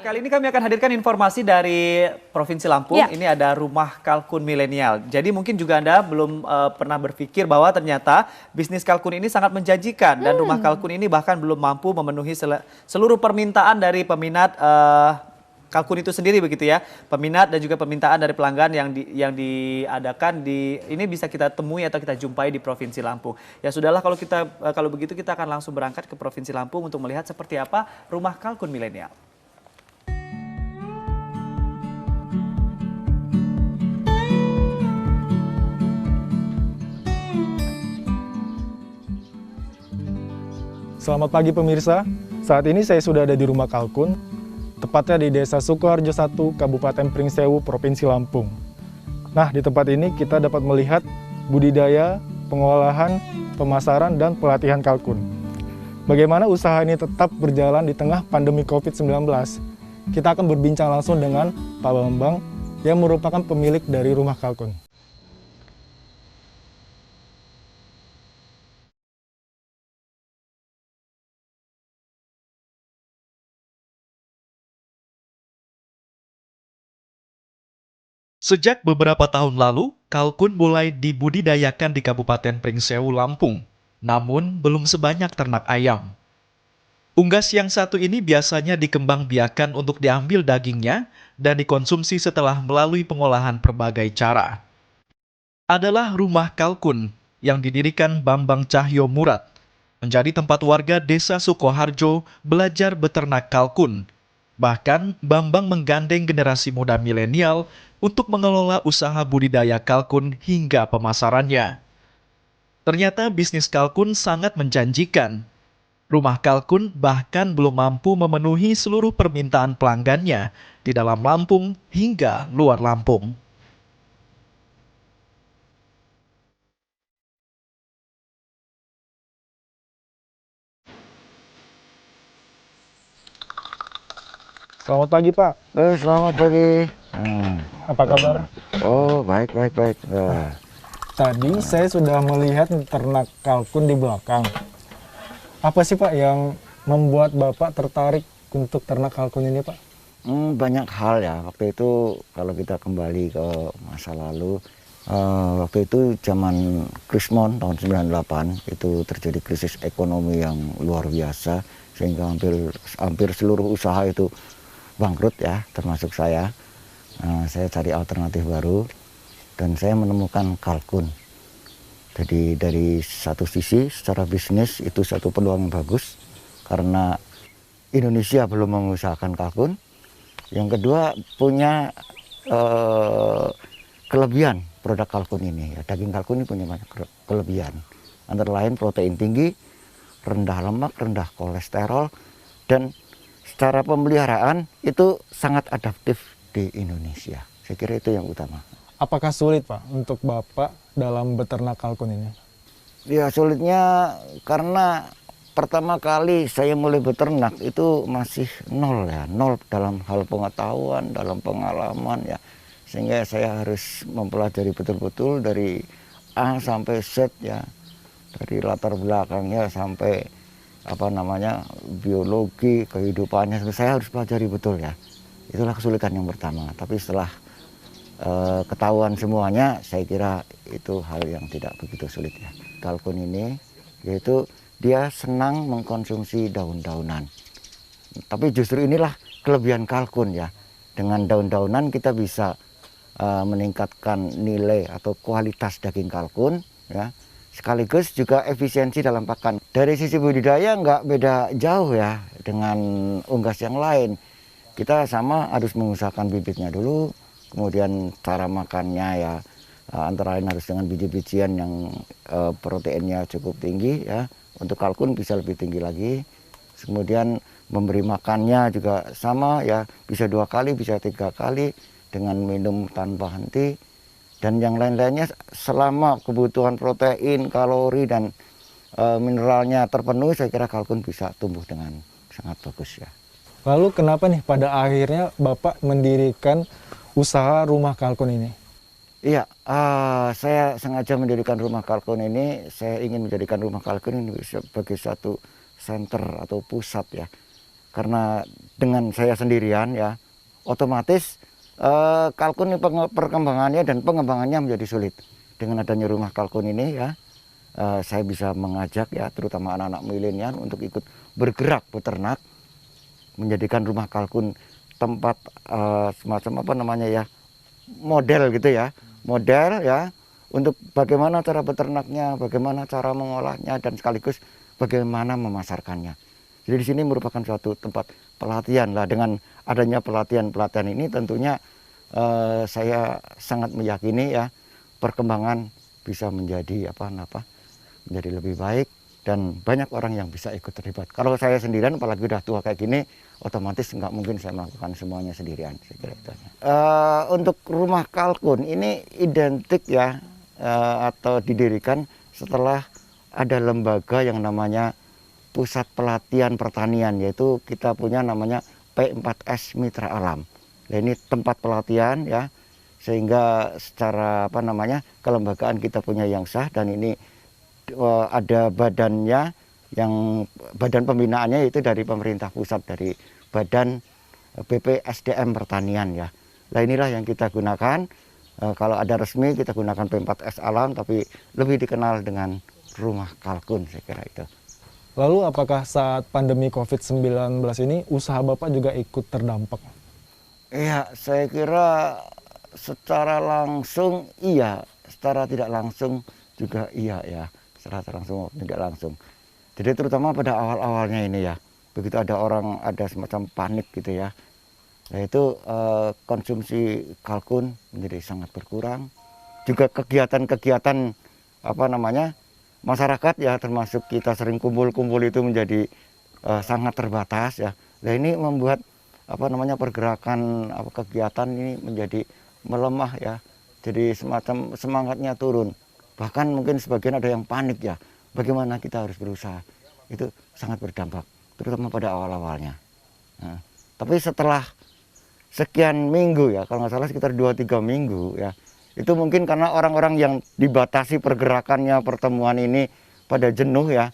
kali ini kami akan hadirkan informasi dari Provinsi Lampung. Ya. Ini ada rumah kalkun milenial. Jadi mungkin juga Anda belum pernah berpikir bahwa ternyata bisnis kalkun ini sangat menjanjikan. Dan rumah kalkun ini bahkan belum mampu memenuhi seluruh permintaan dari peminat kalkun itu sendiri begitu ya. Peminat dan juga permintaan dari pelanggan yang diadakan ini bisa kita temui atau kita jumpai di Provinsi Lampung. Ya sudahlah kalau begitu kita akan langsung berangkat ke Provinsi Lampung untuk melihat seperti apa rumah kalkun milenial. Selamat pagi pemirsa, saat ini saya sudah ada di rumah kalkun, tepatnya di Desa Sukoharjo 1, Kabupaten Pringsewu, Provinsi Lampung. Nah, di tempat ini kita dapat melihat budidaya, pengolahan, pemasaran, dan pelatihan kalkun. Bagaimana usaha ini tetap berjalan di tengah pandemi COVID-19? Kita akan berbincang langsung dengan Pak Bambang yang merupakan pemilik dari rumah kalkun. Sejak beberapa tahun lalu, kalkun mulai dibudidayakan di Kabupaten Pringsewu, Lampung. Namun, belum sebanyak ternak ayam. Unggas yang satu ini biasanya dikembangbiakan untuk diambil dagingnya dan dikonsumsi setelah melalui pengolahan berbagai cara. Adalah rumah kalkun yang didirikan Bambang Cahyo Murad, menjadi tempat warga Desa Sukoharjo belajar beternak kalkun. Bahkan, Bambang menggandeng generasi muda milenial untuk mengelola usaha budidaya kalkun hingga pemasarannya. Ternyata bisnis kalkun sangat menjanjikan. Rumah kalkun bahkan belum mampu memenuhi seluruh permintaan pelanggannya di dalam Lampung hingga luar Lampung. Selamat pagi Pak, Selamat pagi. apa kabar? Oh, baik, baik, baik. Tadi saya sudah melihat ternak kalkun di belakang. Apa sih Pak yang membuat Bapak tertarik untuk ternak kalkun ini Pak? Banyak hal ya. Waktu itu kalau kita kembali ke masa lalu, waktu itu zaman Krismon tahun 98 itu terjadi krisis ekonomi yang luar biasa sehingga hampir seluruh usaha itu bangkrut ya, termasuk saya. Saya cari alternatif baru dan saya menemukan kalkun. Jadi dari satu sisi secara bisnis itu satu peluang yang bagus karena Indonesia belum mengusahakan kalkun. Yang kedua punya kelebihan produk kalkun ini. Ya, daging kalkun ini punya banyak kelebihan. Antara lain protein tinggi, rendah lemak, rendah kolesterol, dan secara pemeliharaan itu sangat adaptif di Indonesia. Saya kira itu yang utama. Apakah sulit Pak untuk Bapak dalam beternak kalkun ini? Ya sulitnya karena pertama kali saya mulai beternak itu masih nol ya, nol dalam hal pengetahuan, dalam pengalaman ya. Sehingga saya harus mempelajari betul-betul dari A sampai Z ya. Dari latar belakangnya sampai biologi, kehidupannya, saya harus pelajari betul ya. Itulah kesulitan yang pertama. Tapi setelah ketahuan semuanya, saya kira itu hal yang tidak begitu sulit ya. Kalkun ini yaitu dia senang mengkonsumsi daun-daunan. Tapi justru inilah kelebihan kalkun ya. Dengan daun-daunan kita bisa meningkatkan nilai atau kualitas daging kalkun ya. Sekaligus juga efisiensi dalam pakan. Dari sisi budidaya nggak beda jauh ya dengan unggas yang lain. Kita sama harus mengusahakan bibitnya dulu, kemudian cara makannya ya antara lain harus dengan biji-bijian yang proteinnya cukup tinggi ya. Untuk kalkun bisa lebih tinggi lagi. Kemudian memberi makannya juga sama ya, bisa 2 kali, bisa 3 kali dengan minum tanpa henti. Dan yang lain-lainnya selama kebutuhan protein, kalori, dan mineralnya terpenuhi, saya kira kalkun bisa tumbuh dengan sangat bagus ya. Lalu kenapa nih pada akhirnya Bapak mendirikan usaha rumah kalkun ini? Iya, saya sengaja mendirikan rumah kalkun ini. Saya ingin menjadikan rumah kalkun ini sebagai satu center atau pusat ya. karena dengan saya sendirian ya, otomatis kalkun ini perkembangannya dan pengembangannya menjadi sulit. Dengan adanya rumah kalkun ini ya, saya bisa mengajak ya, terutama anak-anak milenial untuk ikut bergerak beternak, menjadikan rumah kalkun tempat semacam apa namanya ya, model gitu ya, model ya, untuk bagaimana cara beternaknya, bagaimana cara mengolahnya, dan sekaligus bagaimana memasarkannya. Jadi di sini merupakan suatu tempat pelatihan lah. Dengan adanya pelatihan ini tentunya saya sangat meyakini ya, perkembangan bisa menjadi menjadi lebih baik dan banyak orang yang bisa ikut terlibat. Kalau saya sendirian, apalagi udah tua kayak gini, otomatis nggak mungkin saya melakukan semuanya sendirian. Saya kira itu. Untuk rumah kalkun ini identik ya, atau didirikan setelah ada lembaga yang namanya Pusat Pelatihan Pertanian, yaitu kita punya namanya P4S Mitra Alam. Nah, ini tempat pelatihan ya, sehingga secara kelembagaan kita punya yang sah, dan ini ada badannya, yang badan pembinaannya itu dari pemerintah pusat, dari Badan BPSDM Pertanian ya. Nah, inilah yang kita gunakan. Kalau ada resmi kita gunakan P4S Alam, tapi lebih dikenal dengan rumah kalkun, saya kira itu. Lalu apakah saat pandemi COVID-19 ini usaha Bapak juga ikut terdampak? Iya, saya kira secara langsung iya, secara tidak langsung juga iya ya, secara langsung tidak langsung. Jadi terutama pada awal-awalnya ini ya, begitu ada semacam panik gitu ya, yaitu konsumsi kalkun menjadi sangat berkurang. Juga kegiatan-kegiatan masyarakat ya, termasuk kita sering kumpul-kumpul itu menjadi sangat terbatas ya. Nah, ini membuat pergerakan kegiatan ini menjadi melemah ya. Jadi semacam semangatnya turun. Bahkan mungkin sebagian ada yang panik ya. Bagaimana kita harus berusaha? Itu sangat berdampak, terutama pada awal-awalnya. Nah, tapi setelah sekian minggu ya, kalau nggak salah sekitar 2-3 minggu ya, itu mungkin karena orang-orang yang dibatasi pergerakannya, pertemuan ini pada jenuh ya,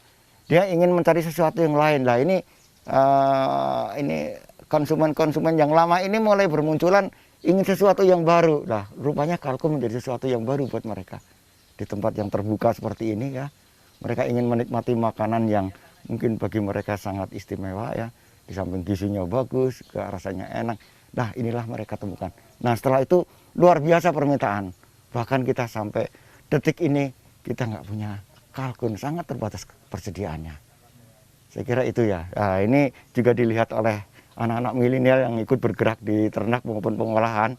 dia ingin mencari sesuatu yang lain. Lah ini konsumen-konsumen yang lama ini mulai bermunculan ingin sesuatu yang baru. Lah rupanya kalkun menjadi sesuatu yang baru buat mereka. Di tempat yang terbuka seperti ini ya, mereka ingin menikmati makanan yang mungkin bagi mereka sangat istimewa ya. Di samping gizinya bagus, rasanya enak. Nah inilah mereka temukan. Nah setelah itu luar biasa permintaan. Bahkan kita sampai detik ini kita nggak punya kalkun, sangat terbatas persediaannya. Saya kira itu ya. Nah, ini juga dilihat oleh anak-anak milenial yang ikut bergerak di ternak maupun pengolahan.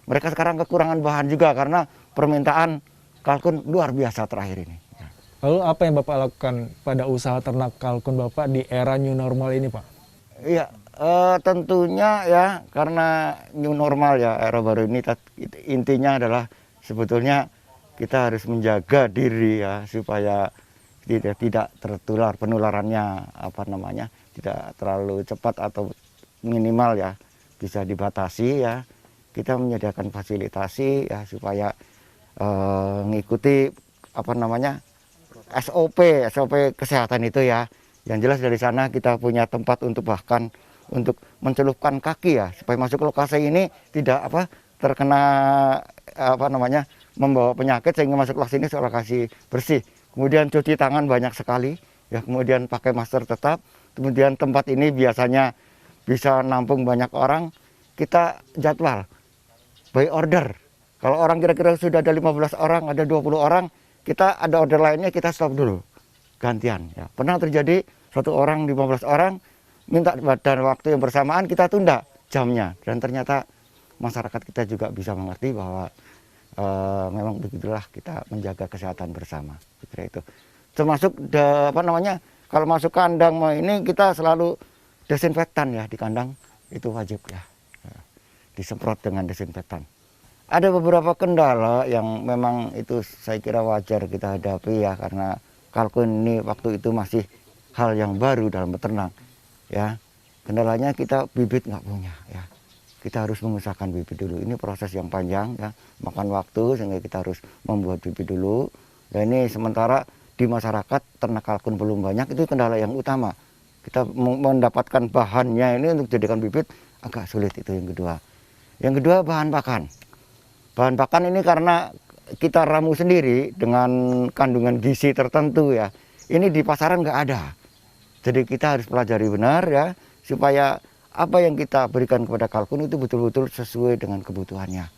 Mereka sekarang kekurangan bahan juga karena permintaan kalkun luar biasa terakhir ini. Lalu apa yang Bapak lakukan pada usaha ternak kalkun Bapak di era new normal ini, Pak? Iya, tentunya ya, karena new normal ya, era baru ini intinya adalah sebetulnya kita harus menjaga diri ya, supaya tidak tertular penularannya tidak terlalu cepat atau minimal ya, bisa dibatasi ya. Kita menyediakan fasilitasi ya, supaya mengikuti SOP kesehatan itu ya. Yang jelas dari sana kita punya tempat untuk bahkan untuk mencelupkan kaki ya, supaya masuk ke lokasi ini tidak terkena membawa penyakit, sehingga masuk lokasi ini lokasi bersih. Kemudian cuci tangan banyak sekali ya, kemudian pakai masker tetap. Kemudian tempat ini biasanya bisa nampung banyak orang, kita jadwal by order. Kalau orang kira-kira sudah ada 15 orang, ada 20 orang, kita ada order lainnya, kita stop dulu, gantian ya. Pernah terjadi 1 orang 15 orang minta dan waktu yang bersamaan, kita tunda jamnya, dan ternyata masyarakat kita juga bisa mengerti bahwa memang begitulah kita menjaga kesehatan bersama. Kira itu termasuk kalau masuk kandang ini kita selalu desinfektan ya, di kandang itu wajib ya, disemprot dengan desinfektan. Ada beberapa kendala yang memang itu saya kira wajar kita hadapi ya, karena kalkun ini waktu itu masih hal yang baru dalam beternak ya. Kendalanya kita bibit nggak punya ya, kita harus mengusahakan bibit dulu. Ini proses yang panjang ya, makan waktu, sehingga kita harus membuat bibit dulu. Dan ini sementara di masyarakat ternak kalkun belum banyak, itu kendala yang utama. Kita mendapatkan bahannya ini untuk jadikan bibit agak sulit, itu yang kedua. Yang kedua, bahan pakan. Bahan pakan ini karena kita ramu sendiri dengan kandungan gizi tertentu ya. Ini di pasaran nggak ada. Jadi kita harus pelajari benar ya, supaya apa yang kita berikan kepada kalkun itu betul-betul sesuai dengan kebutuhannya.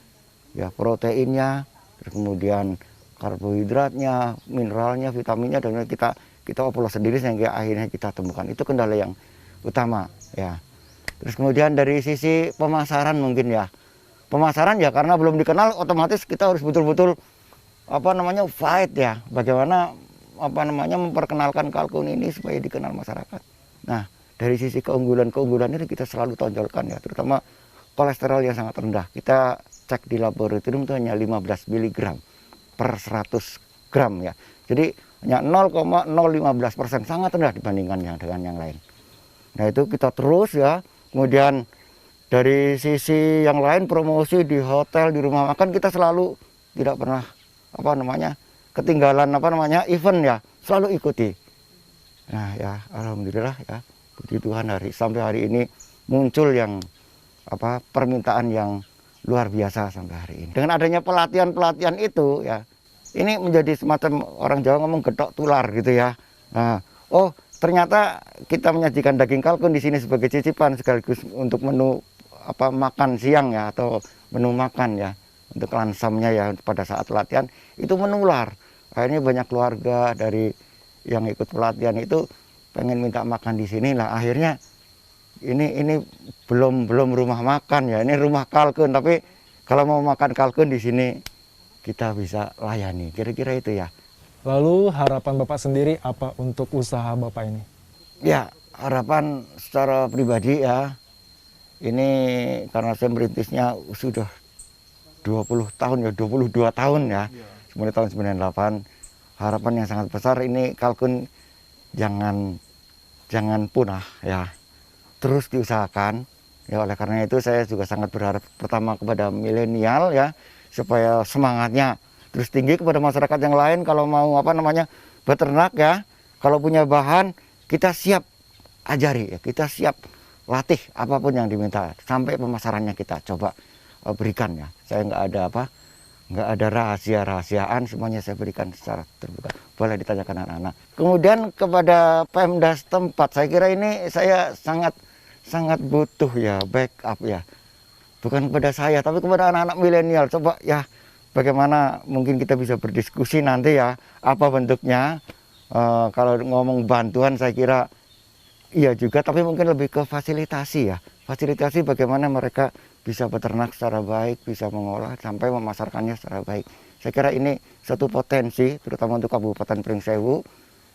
Ya, proteinnya, terus kemudian karbohidratnya, mineralnya, vitaminnya, dan kita olah sendiri sehingga akhirnya kita temukan. Itu kendala yang utama ya. Terus kemudian dari sisi pemasaran mungkin ya. Pemasaran ya karena belum dikenal, otomatis kita harus betul-betul fight ya. Bagaimana memperkenalkan kalkun ini supaya dikenal masyarakat. Nah, dari sisi keunggulan ini kita selalu tonjolkan ya, terutama kolesterol yang sangat rendah. Kita cek di laboratorium itu hanya 15 mg per 100 gram ya. Jadi hanya 0,015%, sangat rendah dibandingkan dengan yang lain. Nah, itu kita terus ya. Kemudian dari sisi yang lain, promosi di hotel, di rumah makan, kita selalu tidak pernah ketinggalan event ya, selalu ikuti. Nah ya, alhamdulillah ya, puji Tuhan sampai hari ini muncul yang permintaan yang luar biasa sampai hari ini. Dengan adanya pelatihan itu ya, ini menjadi semacam, orang Jawa ngomong getok tular gitu ya. Nah, oh ternyata kita menyajikan daging kalkun di sini sebagai cicipan sekaligus untuk menu makan siang ya, atau menu makan ya, untuk lansamnya ya pada saat latihan itu menular. Akhirnya banyak keluarga dari yang ikut pelatihan itu pengen minta makan di sini lah. Akhirnya ini belum rumah makan ya, ini rumah kalkun. Tapi kalau mau makan kalkun di sini kita bisa layani. Kira-kira itu ya. Lalu harapan Bapak sendiri apa untuk usaha Bapak ini? Ya, harapan secara pribadi ya, ini karena saya merintisnya sudah 20 tahun ya, 22 tahun ya, mulai tahun 98. Harapan yang sangat besar ini kalkun jangan punah ya, terus diusahakan ya. Oleh karena itu saya juga sangat berharap pertama kepada milenial ya, supaya semangatnya terus tinggi, kepada masyarakat yang lain kalau mau beternak ya, kalau punya bahan kita siap ajari ya, kita siap latih apapun yang diminta, sampai pemasarannya kita coba berikan ya. Saya nggak ada rahasia-rahasiaan, semuanya saya berikan secara terbuka. Boleh ditanyakan anak-anak. Kemudian kepada Pemda setempat, saya kira ini saya sangat butuh ya backup ya. Bukan kepada saya, tapi kepada anak-anak milenial. Coba ya, bagaimana mungkin kita bisa berdiskusi nanti ya, apa bentuknya. Kalau ngomong bantuan saya kira iya juga, tapi mungkin lebih ke fasilitasi ya. Fasilitasi bagaimana mereka bisa beternak secara baik, bisa mengolah sampai memasarkannya secara baik. Saya kira ini satu potensi, terutama untuk Kabupaten Pringsewu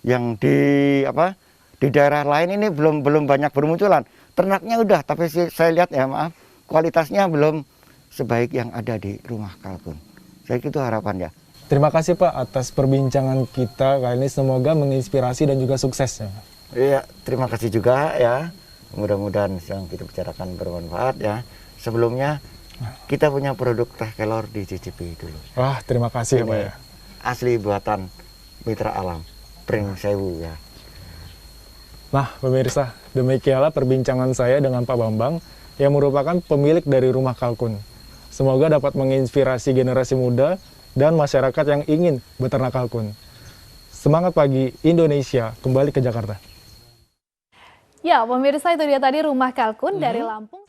yang di daerah lain ini belum banyak bermunculan. Ternaknya udah, tapi saya lihat ya, kualitasnya belum sebaik yang ada di rumah kalkun. Saya kira itu harapan ya. Terima kasih Pak atas perbincangan kita kali ini, semoga menginspirasi dan juga sukses ya. Iya, terima kasih juga ya. Mudah-mudahan yang kita bicarakan bermanfaat ya. Sebelumnya kita punya produk teh kelor dicicipi dulu. Wah, terima kasih Pak ya. Asli buatan Mitra Alam Pringsewu ya. Nah, pemirsa, demikianlah perbincangan saya dengan Pak Bambang yang merupakan pemilik dari rumah kalkun. Semoga dapat menginspirasi generasi muda dan masyarakat yang ingin beternak kalkun. Semangat pagi Indonesia, kembali ke Jakarta. Ya, pemirsa, itu dia tadi rumah kalkun dari Lampung.